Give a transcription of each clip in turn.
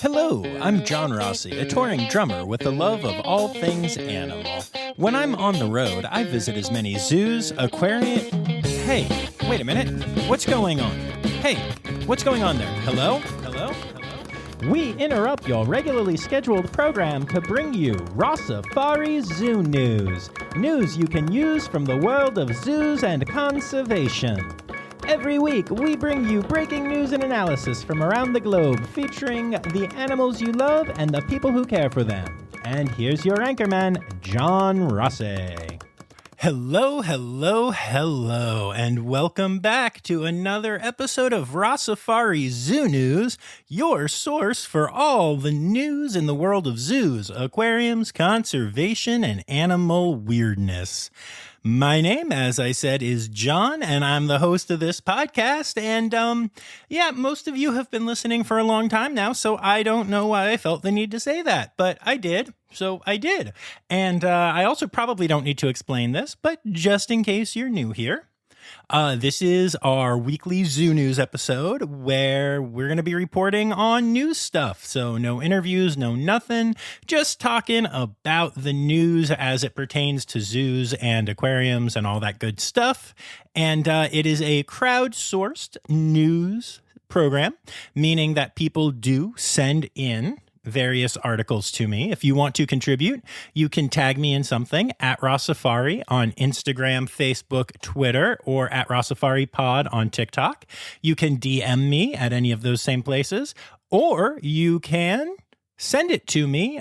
Hello, I'm John Rossi, a touring drummer with a love of all things animal. When I'm on the road, I visit as many zoos, aquariums... Hey, wait a minute. What's going on? Hey, what's going on there? Hello? Hello? Hello? We interrupt your regularly scheduled program to bring you Rossifari Zoo news. News you can use from the world of zoos and conservation. Every week, we bring you breaking news and analysis from around the globe, featuring the animals you love and the people who care for them. And here's your anchorman, John Rossi. Hello, hello, hello, and welcome back to another episode of Rossifari Zoo News, your source for all the news in the world of zoos, aquariums, conservation, and animal weirdness. My name, as I said, is John, and I'm the host of this podcast, and most of you have been listening for a long time now, so I don't know why I felt the need to say that, but I did. So I did. And I also probably don't need to explain this, but just in case you're new here, this is our weekly zoo news episode where we're going to be reporting on news stuff. So no interviews, no nothing, just talking about the news as it pertains to zoos and aquariums and all that good stuff. And it is a crowdsourced news program, meaning that people do send in various articles to me. If you want to contribute, you can tag me in something at Rossifari on Instagram, Facebook, Twitter, or at Rossifari Pod on TikTok. You can DM me at any of those same places, or you can send it to me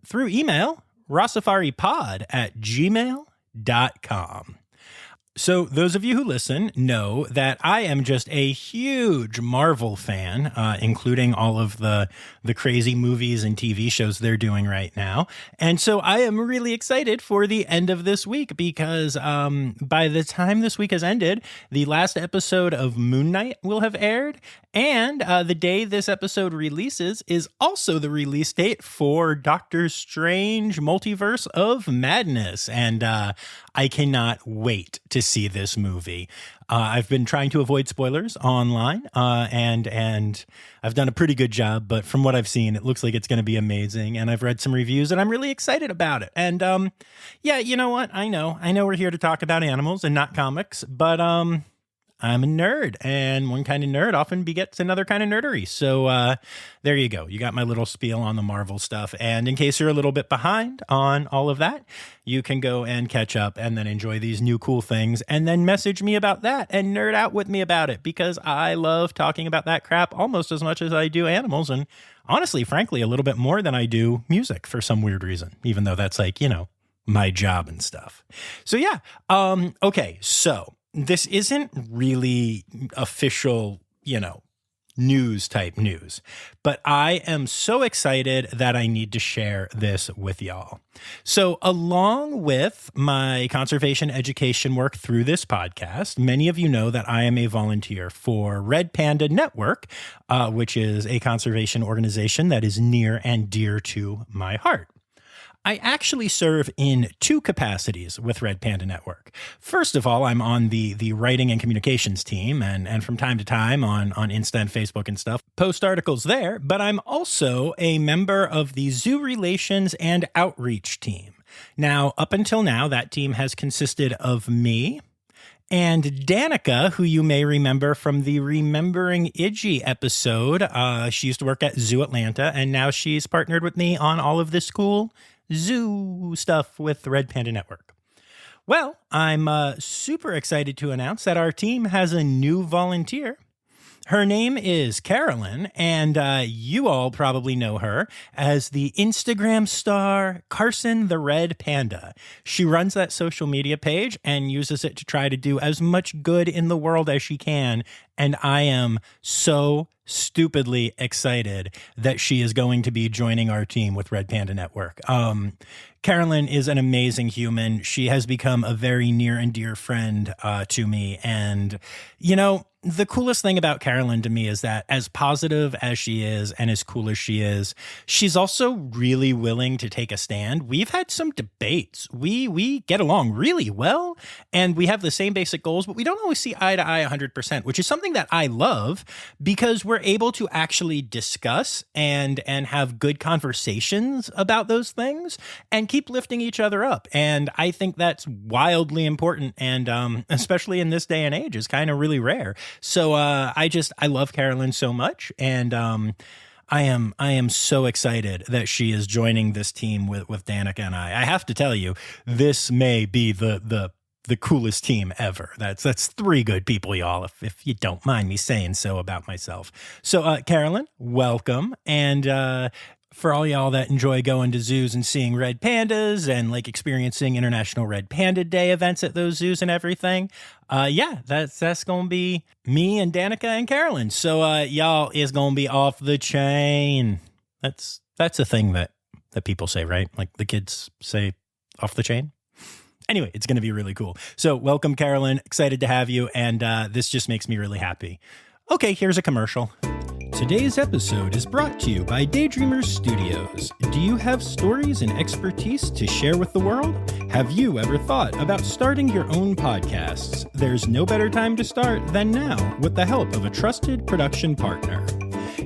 through email, rossifaripod@gmail.com. So those of you who listen know that I am just a huge Marvel fan, including all of the crazy movies and TV shows they're doing right now. And so I am really excited for the end of this week because by the time this week has ended, the last episode of Moon Knight will have aired. And the day this episode releases is also the release date for Doctor Strange Multiverse of Madness. And I cannot wait to see this movie. I've been trying to avoid spoilers online, and I've done a pretty good job, but from what I've seen, it looks like it's going to be amazing, and I've read some reviews, and I'm really excited about it. And, you know what? I know we're here to talk about animals and not comics, but, I'm a nerd, and one kind of nerd often begets another kind of nerdery. So there you go. You got my little spiel on the Marvel stuff. And in case you're a little bit behind on all of that, you can go and catch up and then enjoy these new cool things and then message me about that and nerd out with me about it because I love talking about that crap almost as much as I do animals. And honestly, frankly, a little bit more than I do music for some weird reason, even though that's like, my job and stuff. So yeah. Okay. So this isn't really official, news type news, but I am so excited that I need to share this with y'all. So along with my conservation education work through this podcast, many of you know that I am a volunteer for Red Panda Network, which is a conservation organization that is near and dear to my heart. I actually serve in two capacities with Red Panda Network. First of all, I'm on the writing and communications team, and from time to time on Insta and Facebook and stuff, post articles there, but I'm also a member of the Zoo Relations and Outreach team. Now, up until now, that team has consisted of me and Danica, who you may remember from the Remembering Iggy episode. She used to work at Zoo Atlanta, and now she's partnered with me on all of this cool zoo stuff with the Red Panda Network. Well, I'm super excited to announce that our team has a new volunteer. Her name is Carolyn, and you all probably know her as the Instagram star Carson the Red Panda. She runs that social media page and uses it to try to do as much good in the world as she can, and I am so stupidly excited that she is going to be joining our team with Red Panda Network. Carolyn is an amazing human. She has become a very near and dear friend to me, and the coolest thing about Carolyn to me is that as positive as she is and as cool as she is, she's also really willing to take a stand. We've had some debates. We get along really well and we have the same basic goals, but we don't always see eye to eye 100%, which is something that I love because we're able to actually discuss and have good conversations about those things and keep lifting each other up. And I think that's wildly important and especially in this day and age is kind of really rare. So I love Carolyn so much, and I am so excited that she is joining this team with Danica and I. I have to tell you, this may be the coolest team ever. That's three good people, y'all. If you don't mind me saying so about myself. So Carolyn, welcome, and for all y'all that enjoy going to zoos and seeing red pandas and like experiencing International Red Panda Day events at those zoos and everything, that's gonna be me and Danica and Carolyn. So y'all is gonna be off the chain. That's a thing that people say, right? Like the kids say off the chain. Anyway, it's gonna be really cool. So welcome, Carolyn. Excited to have you, and this just makes me really happy. Okay, here's a commercial. Today's episode is brought to you by Daydreamers Studios. Do you have stories and expertise to share with the world? Have you ever thought about starting your own podcasts? There's no better time to start than now with the help of a trusted production partner.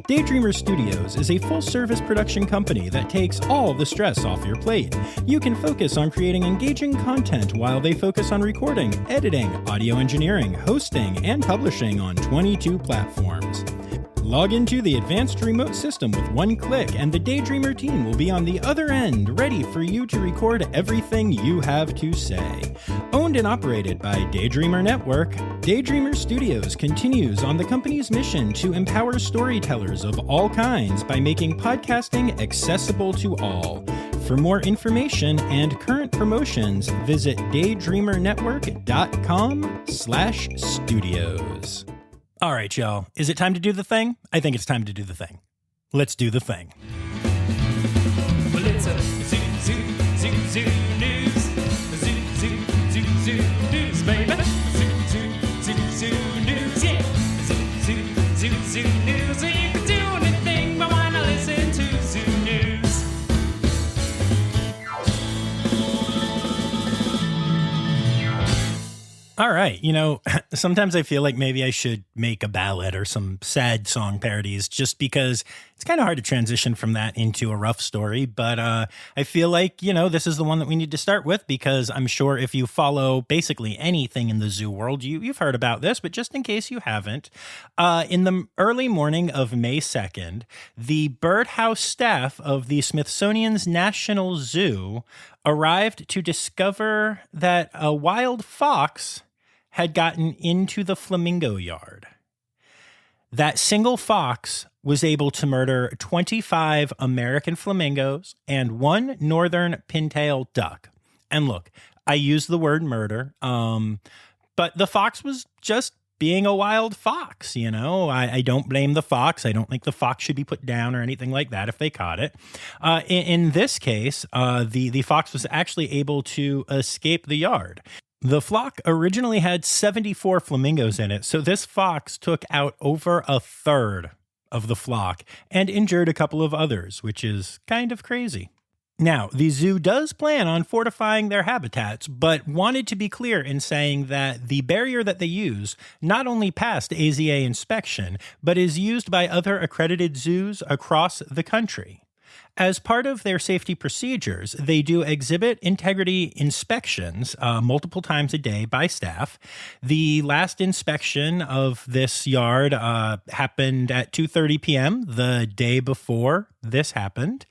Daydreamers Studios is a full-service production company that takes all the stress off your plate. You can focus on creating engaging content while they focus on recording, editing, audio engineering, hosting, and publishing on 22 platforms. Log into the advanced remote system with one click, and the Daydreamer team will be on the other end, ready for you to record everything you have to say. Owned and operated by Daydreamer Network, Daydreamer Studios continues on the company's mission to empower storytellers of all kinds by making podcasting accessible to all. For more information and current promotions, visit daydreamernetwork.com/studios. All right, y'all. Is it time to do the thing? I think it's time to do the thing. Let's do the thing. Well, it's a zoo, zoo, zoo, zoo news. Zoo, zoo, zoo, zoo news, baby. Zoo, zoo, zoo, zoo news, yeah. Zoo, zoo, zoo, zoo news. So you can do anything but wanna listen to zoo news. All right. Sometimes I feel like maybe I should make a ballad or some sad song parodies just because it's kind of hard to transition from that into a rough story. But I feel like, this is the one that we need to start with because I'm sure if you follow basically anything in the zoo world, you've heard about this. But just in case you haven't, in the early morning of May 2nd, the birdhouse staff of the Smithsonian's National Zoo arrived to discover that a wild fox had gotten into the flamingo yard. That single fox was able to murder 25 American flamingos and one northern pintail duck. And look, I use the word murder, but the fox was just being a wild fox, I don't blame the fox. I don't think the fox should be put down or anything like that if they caught it. In this case, the fox was actually able to escape the yard. The flock originally had 74 flamingos in it, so this fox took out over a third of the flock and injured a couple of others, which is kind of crazy. Now, the zoo does plan on fortifying their habitats, but wanted to be clear in saying that the barrier that they use not only passed AZA inspection, but is used by other accredited zoos across the country. As part of their safety procedures, they do exhibit integrity inspections multiple times a day by staff. The last inspection of this yard happened at 2:30 p.m. the day before this happened.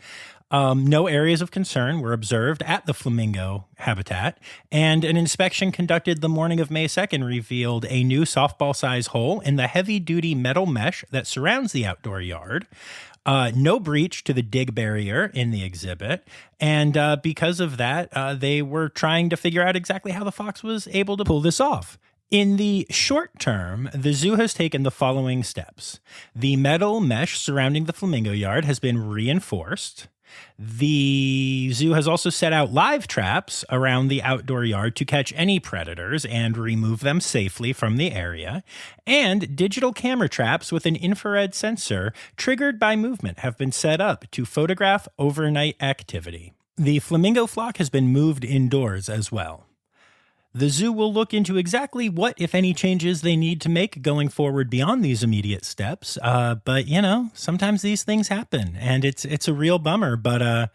No areas of concern were observed at the flamingo habitat, and an inspection conducted the morning of May 2nd revealed a new softball-size hole in the heavy-duty metal mesh that surrounds the outdoor yard. No breach to the dig barrier in the exhibit, and because of that, they were trying to figure out exactly how the fox was able to pull this off. In the short term, the zoo has taken the following steps. The metal mesh surrounding the flamingo yard has been reinforced. The zoo has also set out live traps around the outdoor yard to catch any predators and remove them safely from the area. And digital camera traps with an infrared sensor triggered by movement have been set up to photograph overnight activity. The flamingo flock has been moved indoors as well. The zoo will look into exactly what, if any, changes they need to make going forward beyond these immediate steps. But, sometimes these things happen, and it's a real bummer. But,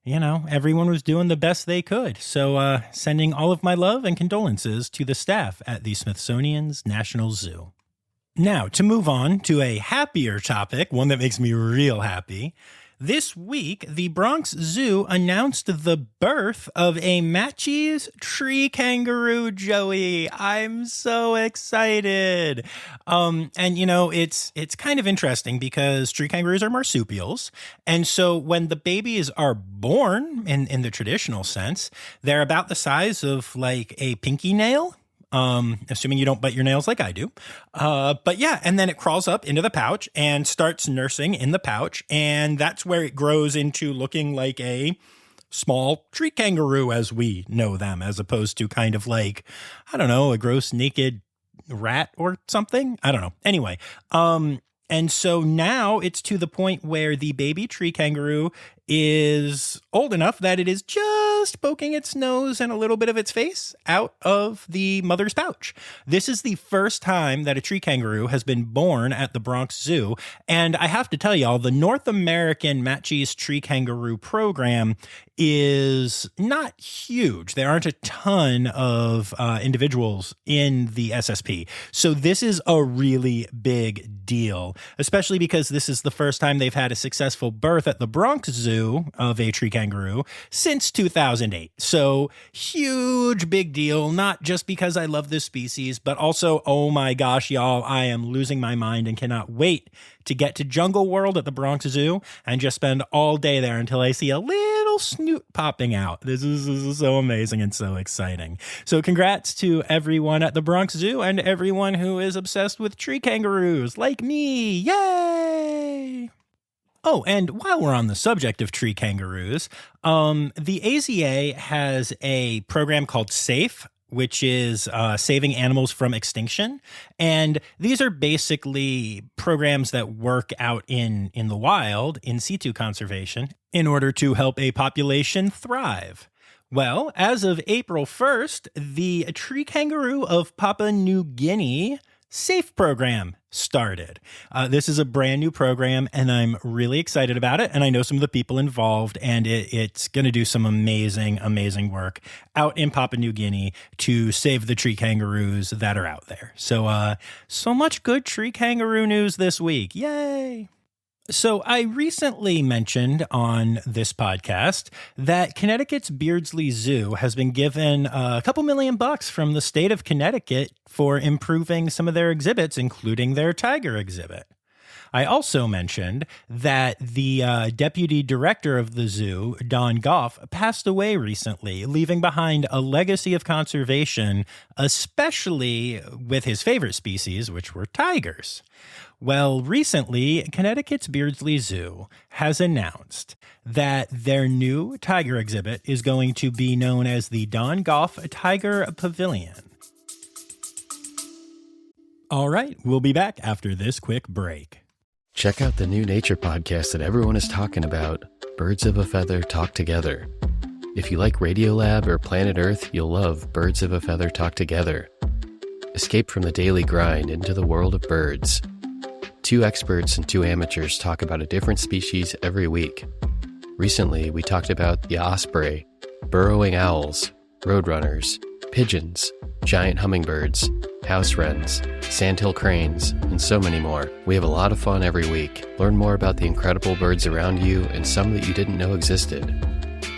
everyone was doing the best they could. So sending all of my love and condolences to the staff at the Smithsonian's National Zoo. Now, to move on to a happier topic, one that makes me real happy. This week, the Bronx Zoo announced the birth of a Matschie's tree kangaroo, Joey. I'm so excited. It's kind of interesting because tree kangaroos are marsupials. And so when the babies are born in the traditional sense, they're about the size of like a pinky nail. Assuming you don't bite your nails like I do. But yeah, and then it crawls up into the pouch and starts nursing in the pouch. And that's where it grows into looking like a small tree kangaroo as we know them, as opposed to kind of like, I don't know, a gross naked rat or something. I don't know. Anyway, and so now it's to the point where the baby tree kangaroo is old enough that it is just poking its nose and a little bit of its face out of the mother's pouch. This is the first time that a tree kangaroo has been born at the Bronx Zoo. And I have to tell y'all, the North American Matschie's tree kangaroo program is not huge. There aren't a ton of individuals in the SSP. So this is a really big deal, especially because this is the first time they've had a successful birth at the Bronx Zoo of a tree kangaroo since 2008. So huge, big deal, not just because I love this species, but also, oh my gosh, y'all, I am losing my mind and cannot wait to get to Jungle World at the Bronx Zoo and just spend all day there until I see a little snoot popping out. This is so amazing and so exciting. So congrats to everyone at the Bronx Zoo and everyone who is obsessed with tree kangaroos like me. Yay! Oh, and while we're on the subject of tree kangaroos, the AZA has a program called SAFE, which is saving animals from extinction. And these are basically programs that work out in the wild, in situ conservation, in order to help a population thrive. Well, as of April 1st, the tree kangaroo of Papua New Guinea SAFE program started. This is a brand new program, and I'm really excited about it. And I know some of the people involved, and it's going to do some amazing, amazing work out in Papua New Guinea to save the tree kangaroos that are out there. So, so much good tree kangaroo news this week. Yay! So I recently mentioned on this podcast that Connecticut's Beardsley Zoo has been given a couple $1 million from the state of Connecticut for improving some of their exhibits, including their tiger exhibit. I also mentioned that the deputy director of the zoo, Don Goff, passed away recently, leaving behind a legacy of conservation, especially with his favorite species, which were tigers. Well, recently, Connecticut's Beardsley Zoo has announced that their new tiger exhibit is going to be known as the Don Goff Tiger Pavilion. All right, we'll be back after this quick break. Check out the new nature podcast that everyone is talking about, Birds of a Feather Talk Together. If you like Radiolab or Planet Earth, you'll love Birds of a Feather Talk Together. Escape from the daily grind into the world of birds. 2 experts and 2 amateurs talk about a different species every week. Recently, we talked about the osprey, burrowing owls, roadrunners, pigeons, giant hummingbirds, house wrens, sandhill cranes, and so many more. We have a lot of fun every week. Learn more about the incredible birds around you and some that you didn't know existed.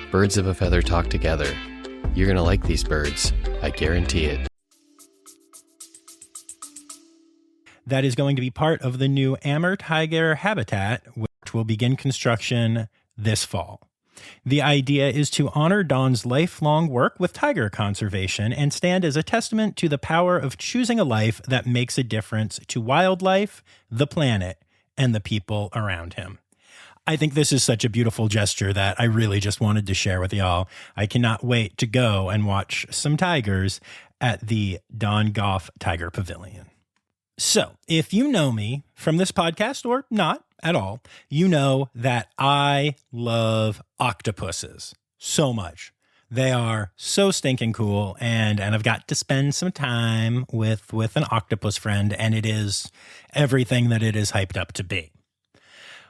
Birds of a Feather Talk Together. You're going to like these birds. I guarantee it. That is going to be part of the new Amur tiger habitat, which will begin construction this fall. The idea is to honor Dawn's lifelong work with tiger conservation and stand as a testament to the power of choosing a life that makes a difference to wildlife, the planet, and the people around him. I think this is such a beautiful gesture that I really just wanted to share with y'all. I cannot wait to go and watch some tigers at the Dawn Goff Tiger Pavilion. So, if you know me from this podcast or not at all, you know that I love octopuses so much. They are so stinking cool, and I've got to spend some time with an octopus friend, and it is everything that it is hyped up to be.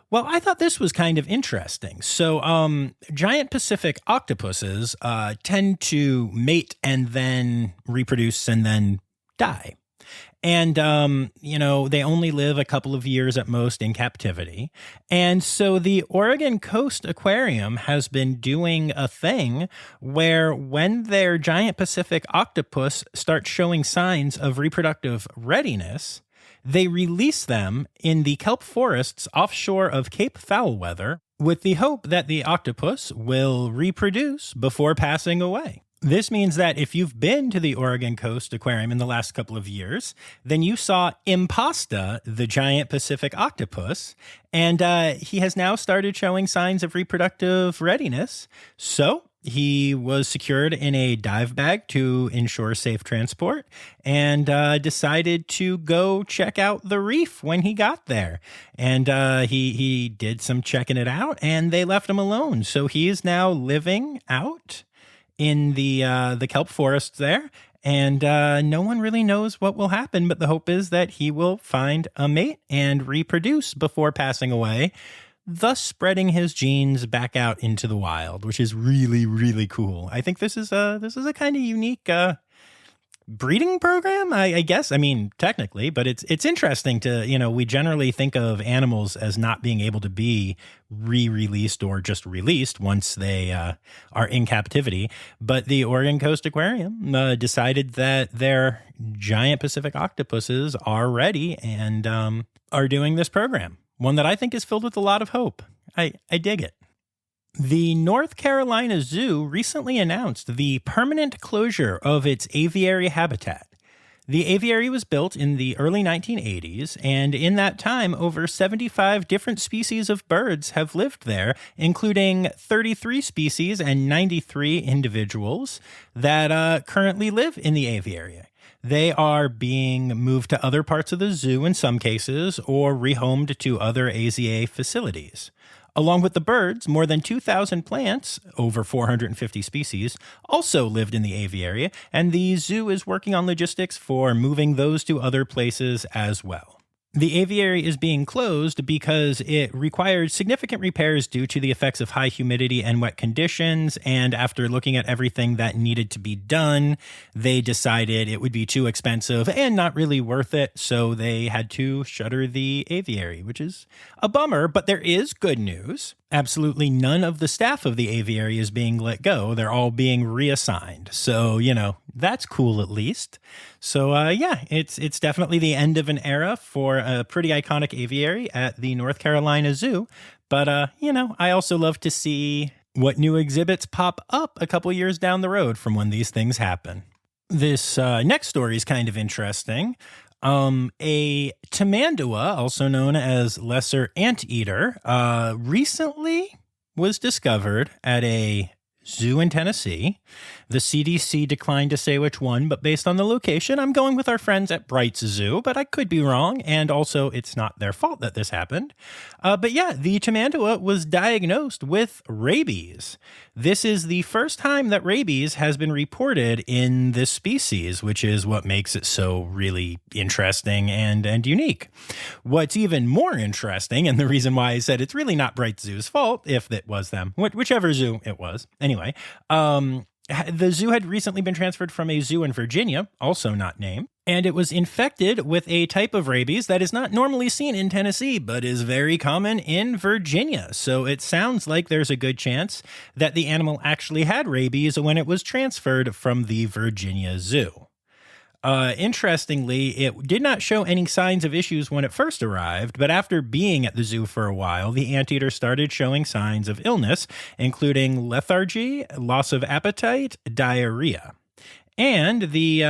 Well, I thought this was kind of interesting. So, giant Pacific octopuses tend to mate and then reproduce and then die. And, they only live a couple of years at most in captivity. And so the Oregon Coast Aquarium has been doing a thing where when their giant Pacific octopus starts showing signs of reproductive readiness, they release them in the kelp forests offshore of Cape Foulweather with the hope that the octopus will reproduce before passing away. This means that if you've been to the Oregon Coast Aquarium in the last couple of years, then you saw Impasta, the giant Pacific octopus, and he has now started showing signs of reproductive readiness. So he was secured in a dive bag to ensure safe transport and decided to go check out the reef when he got there. And he did some checking it out, and they left him alone. So he is now living out in the kelp forests there, and no one really knows what will happen, but the hope is that he will find a mate and reproduce before passing away, thus spreading his genes back out into the wild, which is really, really cool. I think this is a kind of unique breeding program, I guess. I mean, technically, but it's interesting to, we generally think of animals as not being able to be re-released or just released once they are in captivity. But the Oregon Coast Aquarium decided that their giant Pacific octopuses are ready and are doing this program. One that I think is filled with a lot of hope. I dig it. The North Carolina Zoo recently announced the permanent closure of its aviary habitat. The aviary was built in the early 1980s, and in that time, over 75 different species of birds have lived there, including 33 species and 93 individuals that currently live in the aviary. They are being moved to other parts of the zoo in some cases, or rehomed to other AZA facilities. Along with the birds, more than 2,000 plants, over 450 species, also lived in the aviary, and the zoo is working on logistics for moving those to other places as well. The aviary is being closed because it required significant repairs due to the effects of high humidity and wet conditions, and after looking at everything that needed to be done, they decided it would be too expensive and not really worth it, so they had to shutter the aviary, which is a bummer, but there is good news. Absolutely none of the staff of the aviary is being let go. They're all being reassigned. So, that's cool at least. So, it's definitely the end of an era for a pretty iconic aviary at the North Carolina Zoo. But, I also love to see what new exhibits pop up a couple years down the road from when these things happen. This next story is kind of interesting. A tamandua, also known as lesser anteater, recently was discovered at a zoo in Tennessee. The CDC declined to say which one, but based on the location, I'm going with our friends at Bright's Zoo, but I could be wrong, and also it's not their fault that this happened. But yeah, the tamandua was diagnosed with rabies. This is the first time that rabies has been reported in this species, which is what makes it so really interesting and unique. What's even more interesting, and the reason why I said it's really not Bright Zoo's fault, if it was them, whichever zoo it was. Anyway, the zoo had recently been transferred from a zoo in Virginia, also not named, and it was infected with a type of rabies that is not normally seen in Tennessee, but is very common in Virginia. So it sounds like there's a good chance that the animal actually had rabies when it was transferred from the Virginia Zoo. Interestingly, it did not show any signs of issues when it first arrived, but after being at the zoo for a while, the anteater started showing signs of illness, including lethargy, loss of appetite, diarrhea. And the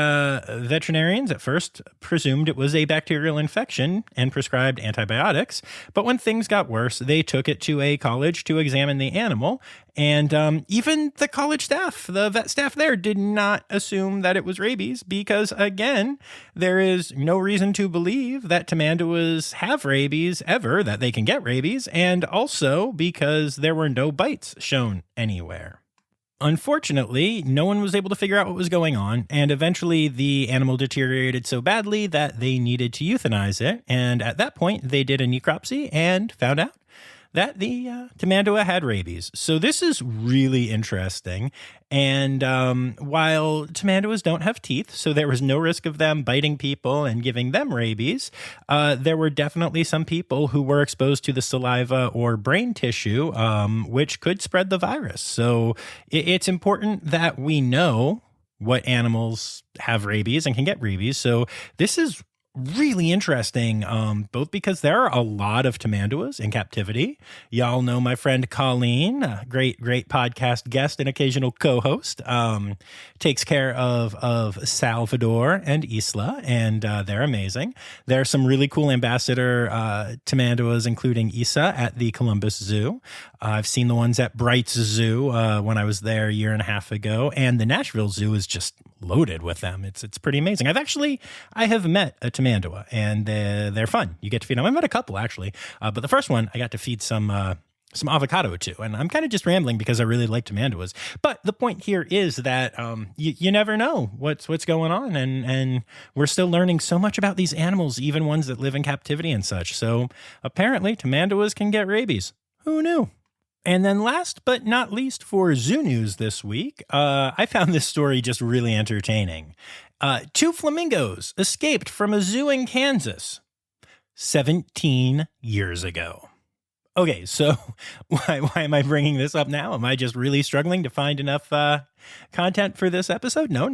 veterinarians at first presumed it was a bacterial infection and prescribed antibiotics. But when things got worse, they took it to a college to examine the animal. And even the college staff, the vet staff there, did not assume that it was rabies because, again, there is no reason to believe that tamanduas have rabies ever, that they can get rabies, and also because there were no bites shown anywhere. Unfortunately, no one was able to figure out what was going on, and eventually the animal deteriorated so badly that they needed to euthanize it. And at that point, they did a necropsy and found out that the tamandua had rabies. So this is really interesting. And while tamanduas don't have teeth, so there was no risk of them biting people and giving them rabies, there were definitely some people who were exposed to the saliva or brain tissue, which could spread the virus. So it's important that we know what animals have rabies and can get rabies. So this is really interesting, both because there are a lot of tamanduas in captivity. Y'all know my friend Colleen, a great podcast guest and occasional co-host, takes care of Salvador and Isla, and they're amazing. There are some really cool ambassador tamanduas, including Isa at the Columbus Zoo. I've seen the ones at Bright's Zoo when I was there a year and a half ago, and the Nashville Zoo is just loaded with them. It's pretty amazing. I have met a tamandua, and they're fun. You get to feed them. I met a couple actually, but the first one I got to feed some avocado to, and I'm kind of just rambling because I really like tamanduas. But the point here is that you never know what's going on, and we're still learning so much about these animals, even ones that live in captivity and such. So apparently, tamanduas can get rabies. Who knew? And then last but not least for zoo news this week, I found this story just really entertaining. 2 flamingos escaped from a zoo in Kansas 17 years ago. Okay, so why am I bringing this up now? Am I just really struggling to find enough content for this episode? No.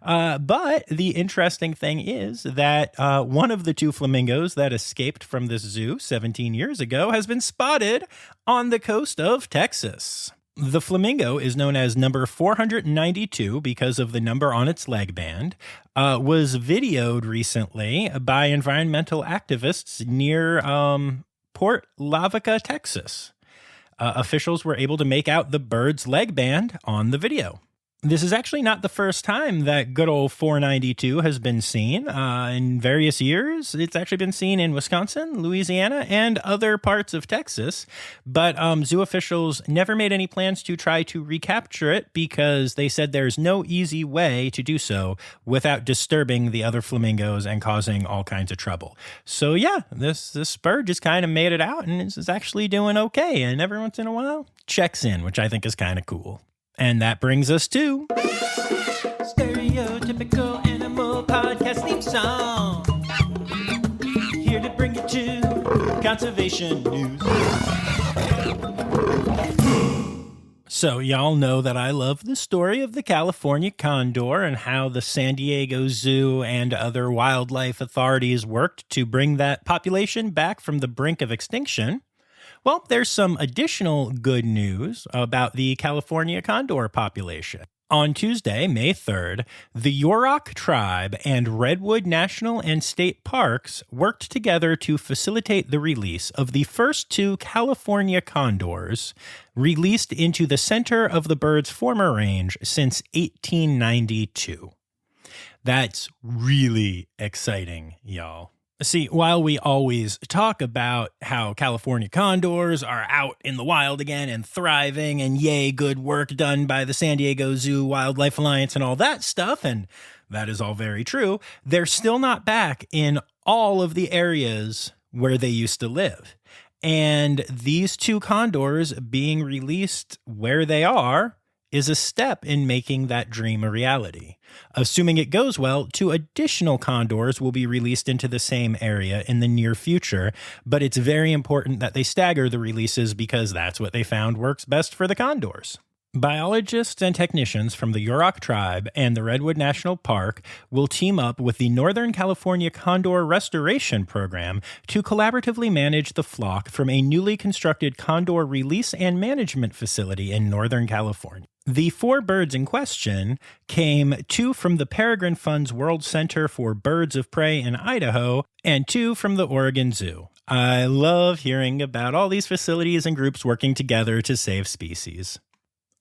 But the interesting thing is that one of the 2 flamingos that escaped from this zoo 17 years ago has been spotted on the coast of Texas. The flamingo is known as number 492 because of the number on its leg band, was videoed recently by environmental activists near Port Lavaca, Texas. Officials were able to make out the bird's leg band on the video. This is actually not the first time that good old 492 has been seen. In various years, it's actually been seen in Wisconsin, Louisiana, and other parts of Texas. But zoo officials never made any plans to try to recapture it because they said there's no easy way to do so without disturbing the other flamingos and causing all kinds of trouble. So yeah, this bird just kind of made it out and is actually doing okay. And every once in a while, checks in, which I think is kind of cool. And that brings us to Stereotypical Animal Podcast Theme Song. Here to bring you to conservation news. So y'all know that I love the story of the California condor and how the San Diego Zoo and other wildlife authorities worked to bring that population back from the brink of extinction. Well, there's some additional good news about the California condor population. On Tuesday, May 3rd, the Yurok tribe and Redwood National and State Parks worked together to facilitate the release of the first 2 California condors released into the center of the bird's former range since 1892. That's really exciting, y'all. See, while we always talk about how California condors are out in the wild again and thriving and yay, good work done by the San Diego Zoo Wildlife Alliance and all that stuff, and that is all very true, they're still not back in all of the areas where they used to live. And these 2 condors being released where they are is a step in making that dream a reality. Assuming it goes well, 2 additional condors will be released into the same area in the near future, but it's very important that they stagger the releases because that's what they found works best for the condors. Biologists and technicians from the Yurok tribe and the Redwood National Park will team up with the Northern California Condor Restoration Program to collaboratively manage the flock from a newly constructed condor release and management facility in Northern California. The 4 birds in question came 2 from the Peregrine Fund's World Center for Birds of Prey in Idaho and 2 from the Oregon Zoo. I love hearing about all these facilities and groups working together to save species.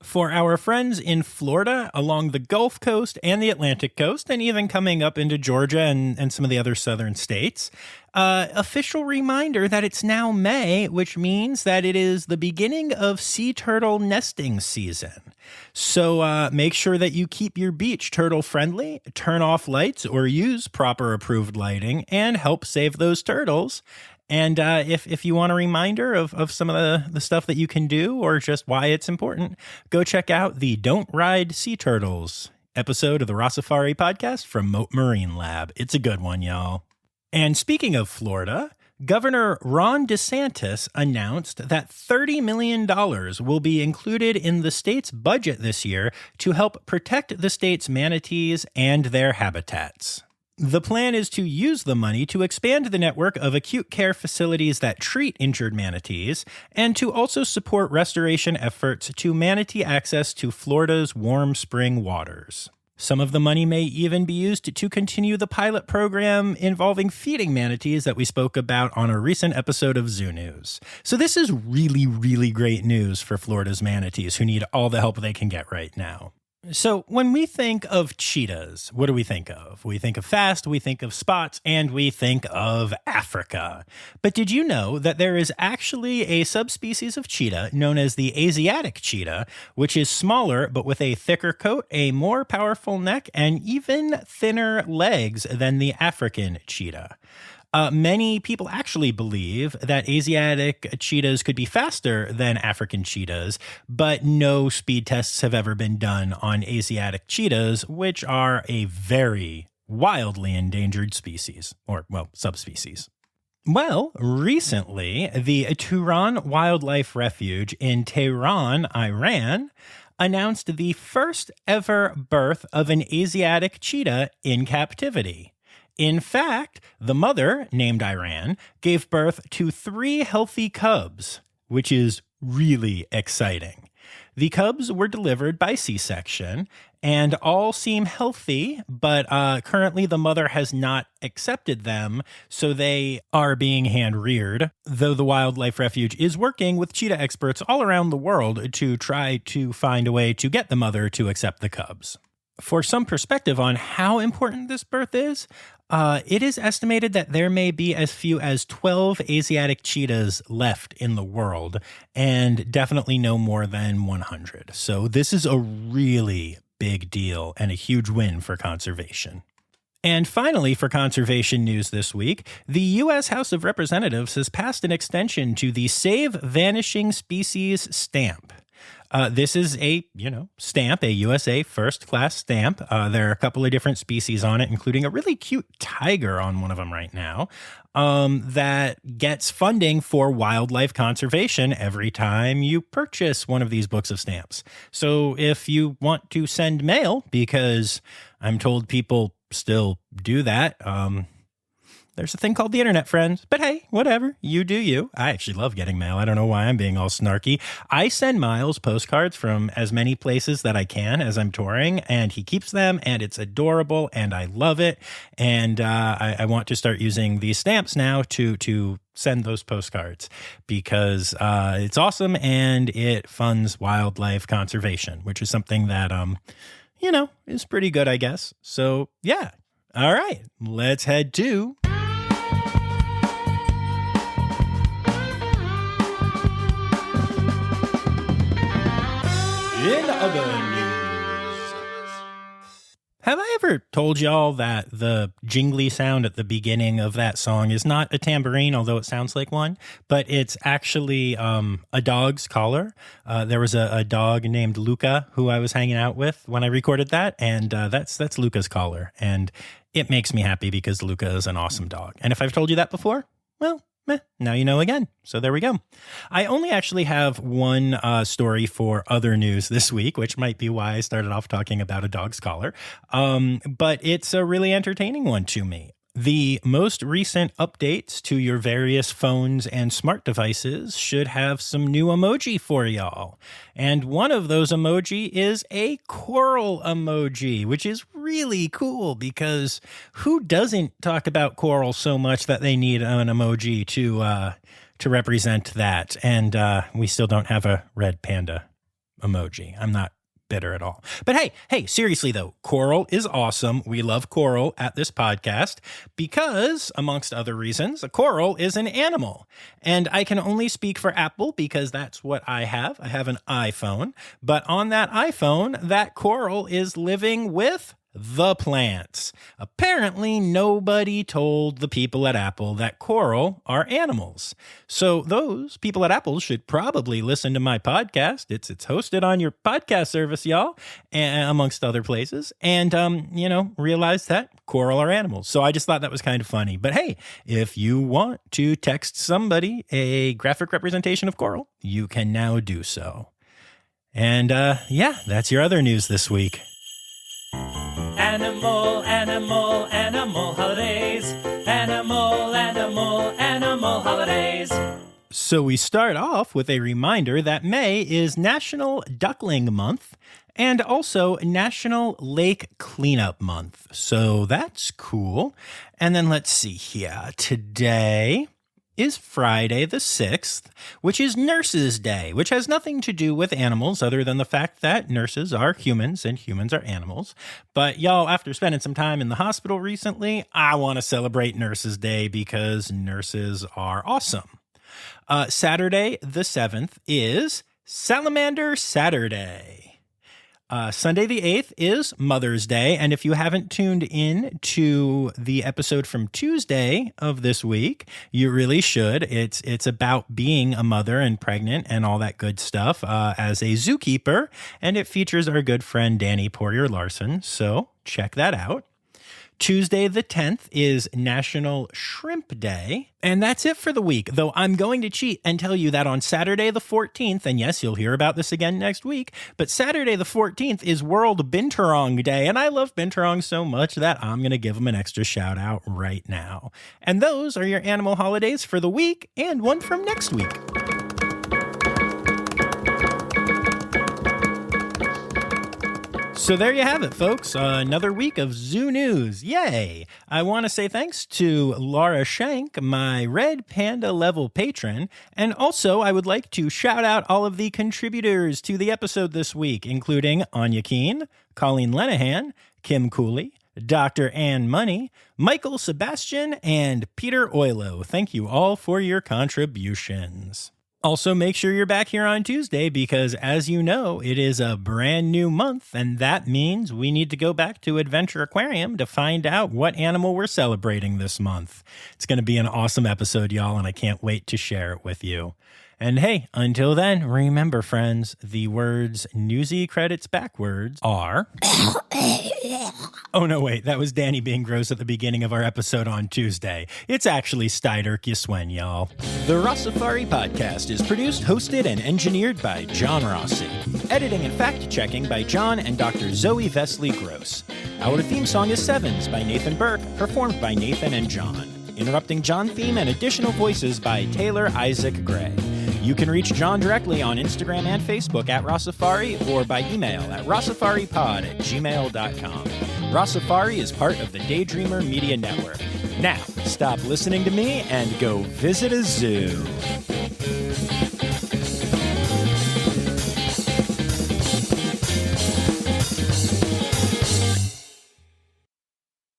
For our friends in Florida, along the Gulf Coast and the Atlantic Coast, and even coming up into Georgia and some of the other southern states, official reminder that it's now May, which means that it is the beginning of sea turtle nesting season. So make sure that you keep your beach turtle friendly, turn off lights or use proper approved lighting, and help save those turtles. And if you want a reminder of some of the stuff that you can do or just why it's important, go check out the Don't Ride Sea Turtles episode of the Rossifari podcast from Moat Marine Lab. It's a good one, y'all. And speaking of Florida, Governor Ron DeSantis announced that $30 million will be included in the state's budget this year to help protect the state's manatees and their habitats. The plan is to use the money to expand the network of acute care facilities that treat injured manatees and to also support restoration efforts to manatee access to Florida's warm spring waters. Some of the money may even be used to continue the pilot program involving feeding manatees that we spoke about on a recent episode of Zoo News. So this is really, really great news for Florida's manatees who need all the help they can get right now. So when we think of cheetahs, what do we think of? We think of fast, we think of spots, and we think of Africa. But did you know that there is actually a subspecies of cheetah known as the Asiatic cheetah, which is smaller but with a thicker coat, a more powerful neck, and even thinner legs than the African cheetah? Many people actually believe that Asiatic cheetahs could be faster than African cheetahs, but no speed tests have ever been done on Asiatic cheetahs, which are a very wildly endangered species, or, well, subspecies. Well, recently, the Turan Wildlife Refuge in Tehran, Iran, announced the first ever birth of an Asiatic cheetah in captivity. In fact, the mother, named Iran, gave birth to 3 healthy cubs, which is really exciting. The cubs were delivered by C-section and all seem healthy, but currently the mother has not accepted them, so they are being hand-reared, though the wildlife refuge is working with cheetah experts all around the world to try to find a way to get the mother to accept the cubs. For some perspective on how important this birth is, it is estimated that there may be as few as 12 Asiatic cheetahs left in the world, and definitely no more than 100. So this is a really big deal and a huge win for conservation. And finally, for conservation news this week, the U.S. House of Representatives has passed an extension to the Save Vanishing Species stamp. This is a, stamp, a USA first class stamp. There are a couple of different species on it, including a really cute tiger on one of them right now, that gets funding for wildlife conservation every time you purchase one of these books of stamps. So if you want to send mail, because I'm told people still do that, there's a thing called the internet, friends. But hey, whatever. You do you. I actually love getting mail. I don't know why I'm being all snarky. I send Miles postcards from as many places that I can as I'm touring, and he keeps them, and it's adorable, and I love it. And I want to start using these stamps now to send those postcards because it's awesome, and it funds wildlife conservation, which is something that, is pretty good, I guess. So, yeah. All right. Let's head to... In other news, have I ever told y'all that the jingly sound at the beginning of that song is not a tambourine, although it sounds like one, but it's actually a dog's collar? There was a dog named Luca who I was hanging out with when I recorded that, and that's Luca's collar, and it makes me happy because Luca is an awesome dog. And if I've told you that before, well, Now you know again. So there we go. I only actually have one story for other news this week, which might be why I started off talking about a dog's collar. But it's a really entertaining one to me. The most recent updates to your various phones and smart devices should have some new emoji for y'all. And one of those emoji is a coral emoji, which is really cool because who doesn't talk about coral so much that they need an emoji to represent that? And we still don't have a red panda emoji. I'm not bitter at all. But hey, seriously though, coral is awesome. We love coral at this podcast because, amongst other reasons, a coral is an animal. And I can only speak for Apple because that's what I have. I have an iPhone. But on that iPhone, that coral is living with the plants. Apparently, nobody told the people at Apple that coral are animals. So those people at Apple should probably listen to my podcast. It's hosted on your podcast service, y'all, amongst other places, and realize that coral are animals. So I just thought that was kind of funny. But hey, if you want to text somebody a graphic representation of coral, you can now do so. And that's your other news this week. Animal, animal, animal holidays. Animal, animal, animal holidays. So we start off with a reminder that May is National Duckling Month and also National Lake Cleanup Month. So that's cool. And then let's see here. Today is Friday the 6th, which is Nurses Day, which has nothing to do with animals other than the fact that nurses are humans and humans are animals. But y'all, after spending some time in the hospital recently, I want to celebrate Nurses Day because nurses are awesome. Saturday the 7th is Salamander Saturday. Sunday the 8th is Mother's Day, and if you haven't tuned in to the episode from Tuesday of this week, you really should. It's about being a mother and pregnant and all that good stuff as a zookeeper, and it features our good friend Danny Poirier-Larson, so check that out. Tuesday the 10th is National Shrimp Day, and that's it for the week, though I'm going to cheat and tell you that on Saturday the 14th, and yes, you'll hear about this again next week, but Saturday the 14th is World Binturong Day, and I love binturong so much that I'm going to give them an extra shout out right now. And those are your animal holidays for the week and one from next week. So there you have it, folks. Another week of Zoo News. Yay! I want to say thanks to Laura Shank, my Red Panda level patron. And also, I would like to shout out all of the contributors to the episode this week, including Anya Keene, Colleen Lenahan, Kim Cooley, Dr. Ann Money, Michael Sebastian, and Peter Oilo. Thank you all for your contributions. Also, make sure you're back here on Tuesday because, as you know, it is a brand new month, and that means we need to go back to Adventure Aquarium to find out what animal we're celebrating this month. It's going to be an awesome episode, y'all, and I can't wait to share it with you. And hey, until then, remember, friends, the words Newsy credits backwards are... Oh, no, wait, that was Danny being gross at the beginning of our episode on Tuesday. It's actually Steiderk Yiswen, y'all. The Rossifari podcast is produced, hosted, and engineered by John Rossi. Editing and fact-checking by John and Dr. Zoe Vesley Gross. Our theme song is Sevens by Nathan Burke, performed by Nathan and John. Interrupting John theme and additional voices by Taylor Isaac Gray. You can reach John directly on Instagram and Facebook at Rossifari or by email at rossifaripod@gmail.com. Rossifari is part of the Daydreamer Media Network. Now, stop listening to me and go visit a zoo.